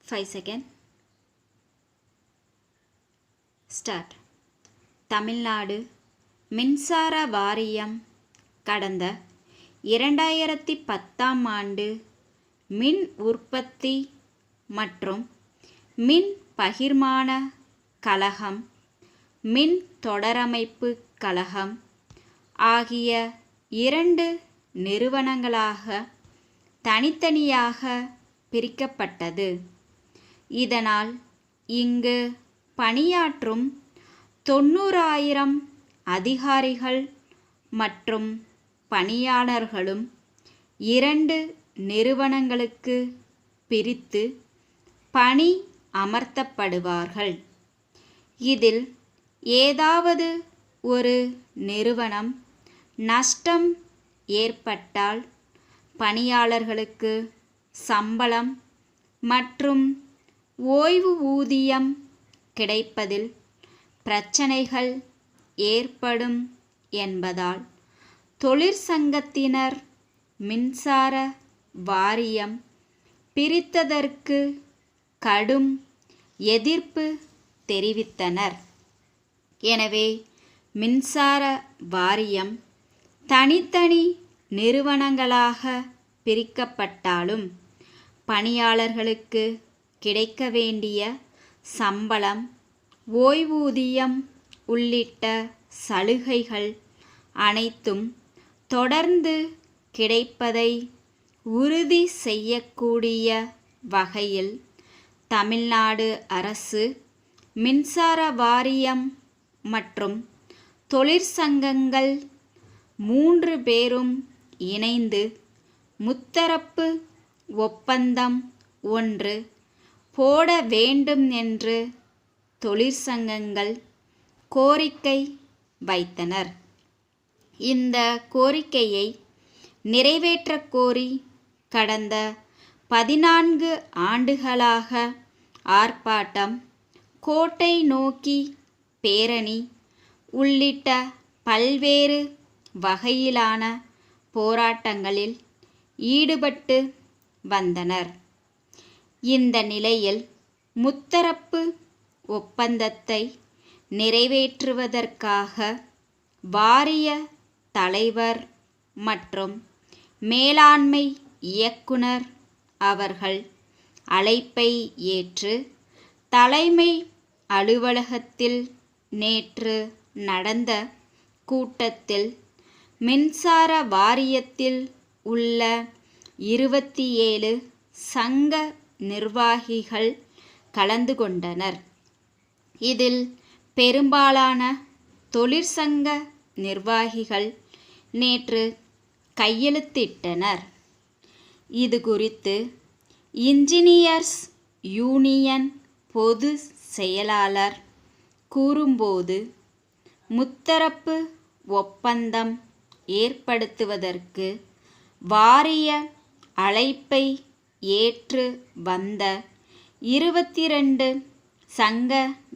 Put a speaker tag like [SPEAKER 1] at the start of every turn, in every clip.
[SPEAKER 1] 5 second. Start. Tamil Nadu மின்சார வாரியம் கடந்த 2010ஆம் ஆண்டு மின் உற்பத்தி மற்றும் மின் பகிர்மான கழகம், மின் தொடரமைப்பு கழகம் ஆகிய 2 நிறுவனங்களாக தனித்தனியாக பிரிக்கப்பட்டது. இதனால் இங்கு பணியாற்றும் 90,000 அதிகாரிகள் மற்றும் பணியாளர்களும் 2 நிறுவனங்களுக்கு பிரித்து பணி அமர்த்தப்படுவார்கள். இதில் ஏதாவது ஒரு நிறுவனம் நஷ்டம் ஏற்பட்டால் பணியாளர்களுக்கு சம்பளம் மற்றும் ஓய்வூதியம் கிடைப்பதில் பிரச்சனைகள் ஏற்படும் என்பதால் தொழிற்சங்கத்தினர் மின்சார வாரியம் பிரித்ததற்கு கடும் எதிர்ப்பு தெரிவித்தனர். எனவே மின்சார வாரியம் தனித்தனி நிறுவனங்களாக பிரிக்கப்பட்டாலும் பணியாளர்களுக்கு கிடைக்க வேண்டிய சம்பளம், ஓய்வூதியம் உள்ளிட்ட சலுகைகள் அனைத்தும் தொடர்ந்து கிடைப்பதை உறுதி செய்யக்கூடிய வகையில் தமிழ்நாடு அரசு மின்சார வாரியம் மற்றும் தொழிற்சங்கங்கள் 3 பேரும் இணைந்து முத்தரப்பு ஒப்பந்தம் ஒன்று போட வேண்டும் என்று தொழிற்சங்கங்கள் கோரிக்கை வைத்தனர். இந்த கோரிக்கையை நிறைவேற்றக் கோரி கடந்த 14 ஆண்டுகளாக ஆர்ப்பாட்டம், கோட்டை நோக்கி பேரணி உள்ளிட்ட பல்வேறு வகையிலான போராட்டங்களில் ஈடுபட்டு வந்தனர். இந்த நிலையில் முத்தரப்பு ஒப்பந்தத்தை நிறைவேற்றுவதற்காக வாரிய தலைவர் மற்றும் மேலாண்மை இயக்குனர் அவர்கள் அழைப்பை ஏற்று தலைமை அலுவலகத்தில் நேற்று நடந்த கூட்டத்தில் மின்சார வாரியத்தில் உள்ள 27 சங்க நிர்வாகிகள் கலந்து கொண்டனர். இதில் பெரும்பாலான தொழிற்சங்க நிர்வாகிகள் நேற்று கையெழுத்திட்டனர். இது குறித்து இன்ஜினியர்ஸ் யூனியன் பொது செயலாளர் கூறும்போது, முத்தரப்பு ஒப்பந்தம் ஏற்படுத்துவதற்கு வாரிய அழைப்பை ஏற்று வந்த 22 சங்க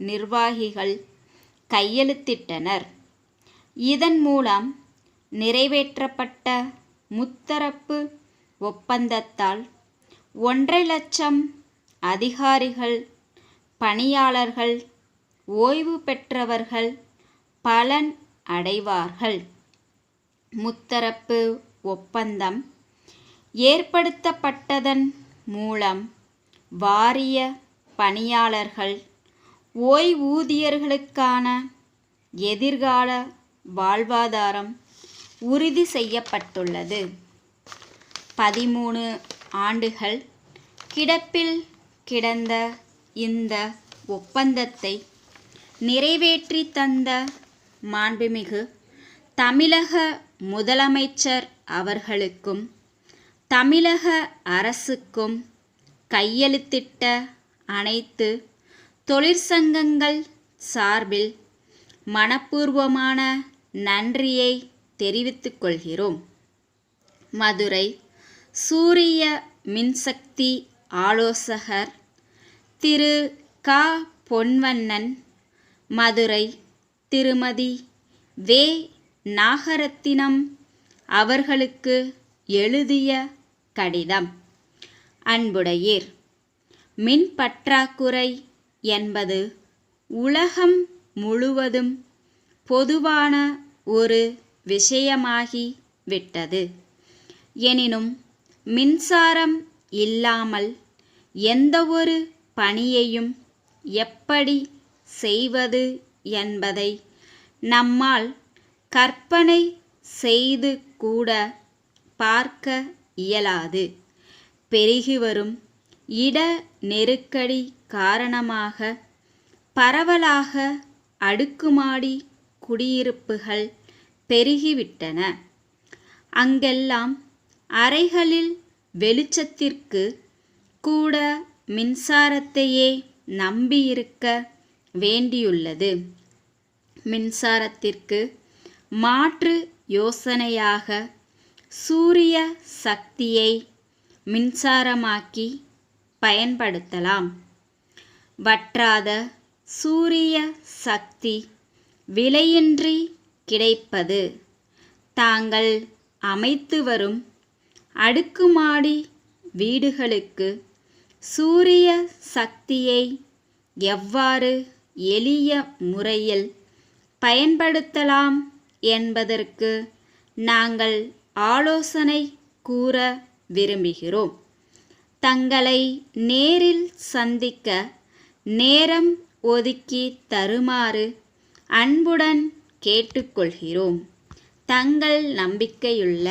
[SPEAKER 1] நிர்வாகிகள் கையெழுத்திட்டனர். இதன் மூலம் நிறைவேற்றப்பட்ட முத்தரப்பு ஒப்பந்தத்தால் 1.5 லட்சம் அதிகாரிகள், பணியாளர்கள், ஓய்வு பெற்றவர்கள் பலன் அடைவார்கள். முத்தரப்பு ஒப்பந்தம் ஏற்படுத்தப்பட்டதன் மூலம் வாரிய பணியாளர்கள் ஓய்வூதியர்களுக்கான எதிர்கால வாழ்வாதாரம் உறுதி செய்யப்பட்டுள்ளது. 13 ஆண்டுகள் கிடப்பில் கிடந்த இந்த ஒப்பந்தத்தை நிறைவேற்றி தந்த மாண்புமிகு தமிழக முதலமைச்சர் அவர்களுக்கும் தமிழக அரசுக்கும் கையெழுத்திட்ட அனைத்து தொழிற்சங்கங்கள் சார்பில் மனப்பூர்வமான நன்றியை தெரிவித்துக் கொள்கிறோம். மதுரை சூரிய மின்சக்தி ஆலோசகர் திரு க. பொன்வண்ணன், மதுரை திருமதி வே. நாகரத்தினம் அவர்களுக்கு எழுதிய கடிதம். அன்புடையீர், மின் பற்றாக்குறை என்பது உலகம் முழுவதும் பொதுவான ஒரு விஷயமாகி விட்டது. எனினும் மின்சாரம் இல்லாமல் எந்தவொரு பணியையும் எப்படி செய்வது என்பதை நம்மால் கற்பனை செய்து கூட பார்க்க இயலாது. பெருகிவரும் இட நெருக்கடி காரணமாக பரவலாக அடுக்குமாடி குடியிருப்புகள் பெருகிவிட்டன. அங்கெல்லாம் அறைகளில் வெளிச்சத்திற்கு கூட மின்சாரத்தையே நம்பியிருக்க வேண்டியுள்ளது. மின்சாரத்திற்கு மாற்று யோசனையாக சூரிய சக்தியை மின்சாரமாக்கி பயன்படுத்தலாம். வற்றாத சூரிய சக்தி விலையின்றி கிடைப்பது தாங்கள் அமைத்து வரும் அடுக்குமாடி வீடுகளுக்கு சூரிய சக்தியை எவ்வாறு எளிய முறையில் பயன்படுத்தலாம் என்பதற்கு நாங்கள் ஆலோசனை கூற விரும்புகிறோம். தங்களை நேரில் சந்திக்க நேரம் ஒதுக்கி தருமாறு அன்புடன் கேட்டுக்கொள்கிறோம். தங்கள் நம்பிக்கையுள்ள